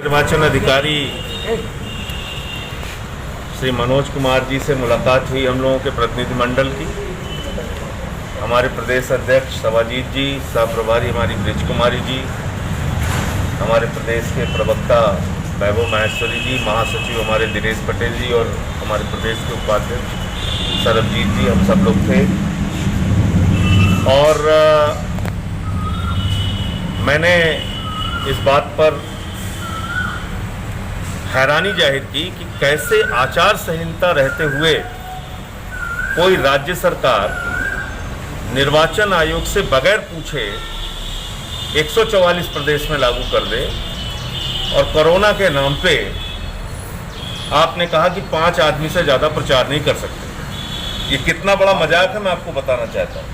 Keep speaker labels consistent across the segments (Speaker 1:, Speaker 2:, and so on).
Speaker 1: निर्वाचन अधिकारी श्री मनोज कुमार जी से मुलाकात हुई हम लोगों के प्रतिनिधिमंडल की। हमारे प्रदेश अध्यक्ष सवाजीत जी, सह प्रभारी हमारी ब्रिज कुमारी जी, हमारे प्रदेश के प्रवक्ता वैभव माहेश्वरी जी, महासचिव हमारे दिनेश पटेल जी और हमारे प्रदेश के उपाध्यक्ष सरबजीत जी, हम सब लोग थे। और मैंने इस बात पर हैरानी जाहिर की कि कैसे आचार संहिता रहते हुए कोई राज्य सरकार निर्वाचन आयोग से बगैर पूछे 144 प्रदेश में लागू कर दे। और कोरोना के नाम पे आपने कहा कि 5 आदमी से ज़्यादा प्रचार नहीं कर सकते। ये कितना बड़ा मजाक है मैं आपको बताना चाहता हूँ।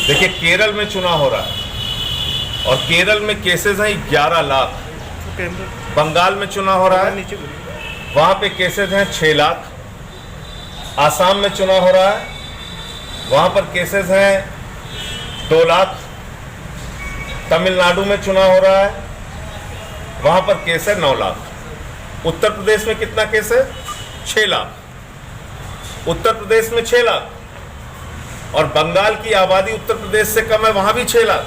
Speaker 1: देखिए, केरल में चुनाव हो रहा है और केरल में केसेस हैं 11 लाख। बंगाल में चुनाव हो रहा है, वहां पे केसेस हैं 6 लाख। आसाम में चुनाव हो रहा है, वहां पर केसेस हैं 2 लाख। तमिलनाडु में चुनाव हो रहा है, वहां पर केस है 9 लाख। उत्तर प्रदेश में कितना केस है? 6 लाख। उत्तर प्रदेश में 6 लाख और बंगाल की आबादी उत्तर प्रदेश से कम है, वहां भी 6 लाख।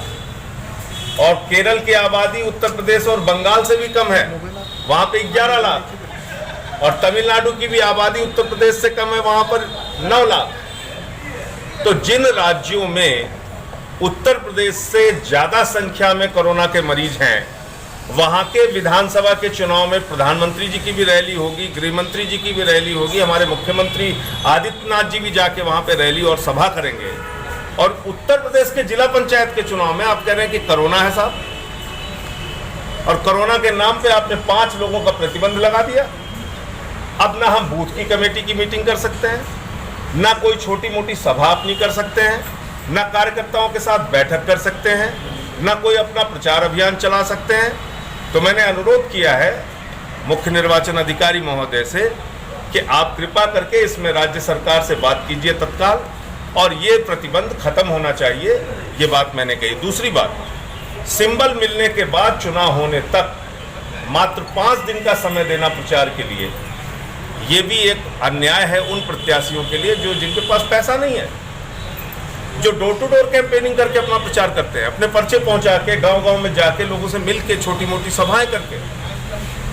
Speaker 1: और केरल की आबादी उत्तर प्रदेश और बंगाल से भी कम है, वहां पे 11 लाख। और तमिलनाडु की भी आबादी उत्तर प्रदेश से कम है, वहां पर 9 लाख। तो जिन राज्यों में उत्तर प्रदेश से ज्यादा संख्या में कोरोना के मरीज हैं, वहां के विधानसभा के चुनाव में प्रधानमंत्री जी की भी रैली होगी, गृह मंत्री जी की भी रैली होगी, हमारे मुख्यमंत्री आदित्यनाथ जी भी जाके वहां पे रैली और सभा करेंगे। और उत्तर प्रदेश के जिला पंचायत के चुनाव में आप कह रहे हैं कि कोरोना है साहब, और कोरोना के नाम पे आपने 5 लोगों का प्रतिबंध लगा दिया। अब ना हम बूथ की कमेटी की मीटिंग कर सकते हैं, ना कोई छोटी मोटी सभा अपनी कर सकते हैं, ना कार्यकर्ताओं के साथ बैठक कर सकते हैं, ना कोई अपना प्रचार अभियान चला सकते हैं। तो मैंने अनुरोध किया है मुख्य निर्वाचन अधिकारी महोदय से कि आप कृपा करके इसमें राज्य सरकार से बात कीजिए तत्काल, और ये प्रतिबंध खत्म होना चाहिए। ये बात मैंने कही। दूसरी बात, सिंबल मिलने के बाद चुनाव होने तक मात्र 5 दिन का समय देना प्रचार के लिए, ये भी एक अन्याय है उन प्रत्याशियों के लिए जो जिनके पास पैसा नहीं है, जो डोर टू डोर कैंपेनिंग करके अपना प्रचार करते हैं, अपने पर्चे पहुंचा के गांव-गांव में जाके लोगों से मिल के छोटी मोटी सभाएं करके।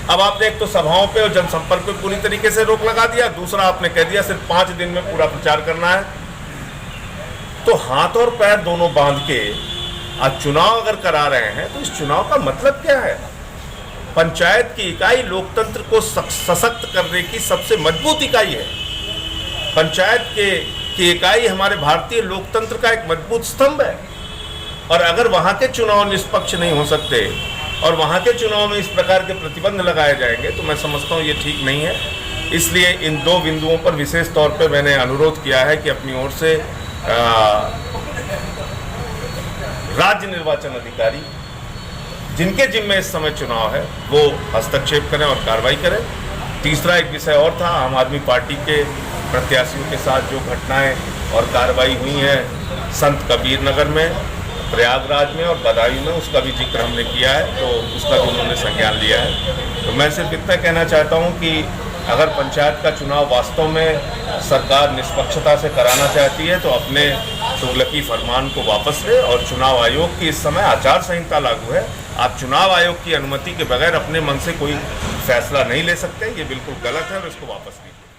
Speaker 1: अब आपने एक तो सभाओं पे और जनसंपर्क पे पूरी तरीके से रोक लगा दिया, दूसरा आपने कह दिया सिर्फ 5 दिन में पूरा प्रचार करना है। तो हाथ और पैर दोनों बांध के आज चुनाव अगर करा रहे हैं तो इस चुनाव का मतलब क्या है? पंचायत की इकाई लोकतंत्र को सशक्त करने की सबसे मजबूत इकाई है। पंचायत की इकाई हमारे भारतीय लोकतंत्र का एक मजबूत स्तंभ है। और अगर वहां के चुनाव निष्पक्ष नहीं हो सकते और वहां के चुनाव में इस प्रकार के प्रतिबंध लगाए जाएंगे तो मैं समझता हूं ये ठीक नहीं है। इसलिए इन 2 बिंदुओं पर विशेष तौर पर मैंने अनुरोध किया है कि अपनी ओर से राज्य निर्वाचन अधिकारी जिनके जिम्मे इस समय चुनाव है वो हस्तक्षेप करें और कार्रवाई करें। तीसरा एक विषय और था, आम आदमी पार्टी के प्रत्याशियों के साथ जो घटनाएं और कार्रवाई हुई हैं संत कबीर नगर में, प्रयागराज में और बदायूं में, उसका भी जिक्र हमने किया है, तो उसका भी उन्होंने संज्ञान लिया है। तो मैं सिर्फ इतना कहना चाहता हूँ कि अगर पंचायत का चुनाव वास्तव में सरकार निष्पक्षता से कराना चाहती है तो अपने तुगलकी फरमान को वापस ले। और चुनाव आयोग की इस समय आचार संहिता लागू है, आप चुनाव आयोग की अनुमति के बगैर अपने मन से कोई फैसला नहीं ले सकते। ये बिल्कुल गलत है और इसको वापस लीजिए।